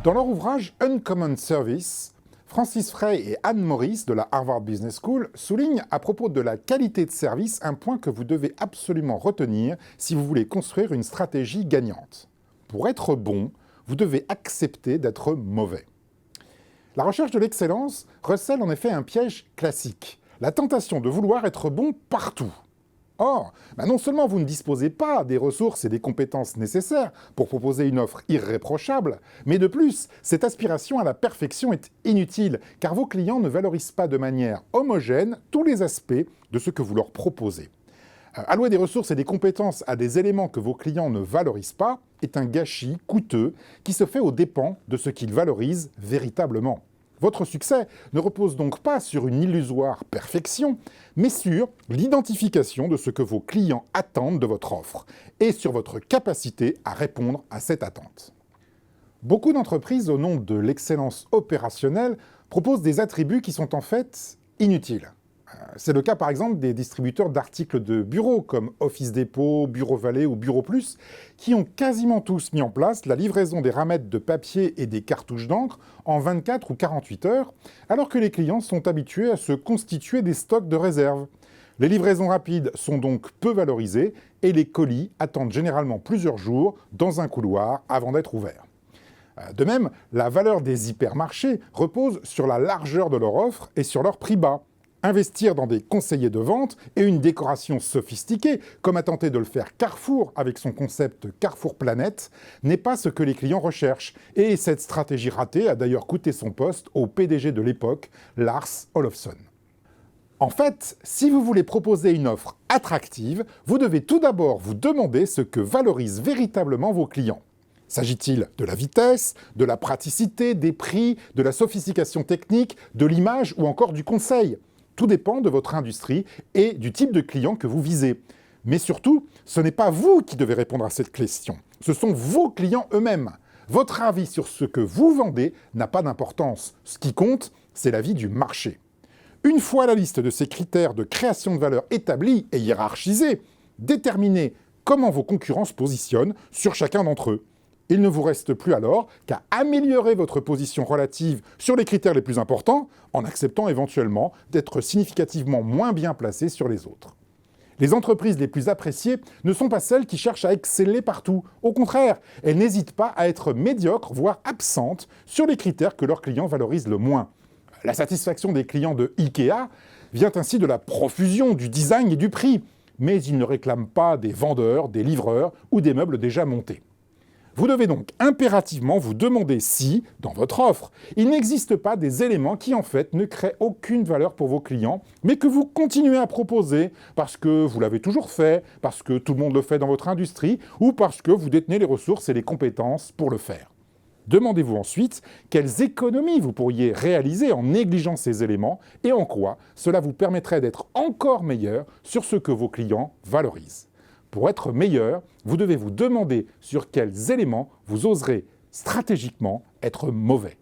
Dans leur ouvrage Uncommon Service, Francis Frey et Anne Morris de la Harvard Business School soulignent à propos de la qualité de service un point que vous devez absolument retenir si vous voulez construire une stratégie gagnante. Pour être bon, vous devez accepter d'être mauvais. La recherche de l'excellence recèle en effet un piège classique, la tentation de vouloir être bon partout. Or, non seulement vous ne disposez pas des ressources et des compétences nécessaires pour proposer une offre irréprochable, mais de plus, cette aspiration à la perfection est inutile, car vos clients ne valorisent pas de manière homogène tous les aspects de ce que vous leur proposez. Allouer des ressources et des compétences à des éléments que vos clients ne valorisent pas est un gâchis coûteux qui se fait aux dépens de ce qu'ils valorisent véritablement. Votre succès ne repose donc pas sur une illusoire perfection, mais sur l'identification de ce que vos clients attendent de votre offre et sur votre capacité à répondre à cette attente. Beaucoup d'entreprises, au nom de l'excellence opérationnelle, proposent des attributs qui sont en fait inutiles. C'est le cas par exemple des distributeurs d'articles de bureau comme Office Depot, Bureau Valet ou Bureau Plus, qui ont quasiment tous mis en place la livraison des ramettes de papier et des cartouches d'encre en 24 ou 48 heures, alors que les clients sont habitués à se constituer des stocks de réserve. Les livraisons rapides sont donc peu valorisées et les colis attendent généralement plusieurs jours dans un couloir avant d'être ouverts. De même, la valeur des hypermarchés repose sur la largeur de leur offre et sur leur prix bas. Investir dans des conseillers de vente et une décoration sophistiquée, comme a tenté de le faire Carrefour avec son concept Carrefour Planète, n'est pas ce que les clients recherchent. Et cette stratégie ratée a d'ailleurs coûté son poste au PDG de l'époque, Lars Olofsson. En fait, si vous voulez proposer une offre attractive, vous devez tout d'abord vous demander ce que valorisent véritablement vos clients. S'agit-il de la vitesse, de la praticité, des prix, de la sophistication technique, de l'image ou encore du conseil ? Tout dépend de votre industrie et du type de client que vous visez. Mais surtout, ce n'est pas vous qui devez répondre à cette question. Ce sont vos clients eux-mêmes. Votre avis sur ce que vous vendez n'a pas d'importance. Ce qui compte, c'est l'avis du marché. Une fois la liste de ces critères de création de valeur établie et hiérarchisée, déterminez comment vos concurrents se positionnent sur chacun d'entre eux. Il ne vous reste plus alors qu'à améliorer votre position relative sur les critères les plus importants, en acceptant éventuellement d'être significativement moins bien placé sur les autres. Les entreprises les plus appréciées ne sont pas celles qui cherchent à exceller partout. Au contraire, elles n'hésitent pas à être médiocres, voire absentes, sur les critères que leurs clients valorisent le moins. La satisfaction des clients de IKEA vient ainsi de la profusion, du design et du prix, mais ils ne réclament pas des vendeurs, des livreurs ou des meubles déjà montés. Vous devez donc impérativement vous demander si, dans votre offre, il n'existe pas des éléments qui en fait ne créent aucune valeur pour vos clients, mais que vous continuez à proposer parce que vous l'avez toujours fait, parce que tout le monde le fait dans votre industrie, ou parce que vous détenez les ressources et les compétences pour le faire. Demandez-vous ensuite quelles économies vous pourriez réaliser en négligeant ces éléments et en quoi cela vous permettrait d'être encore meilleur sur ce que vos clients valorisent. Pour être meilleur, vous devez vous demander sur quels éléments vous oserez stratégiquement être mauvais.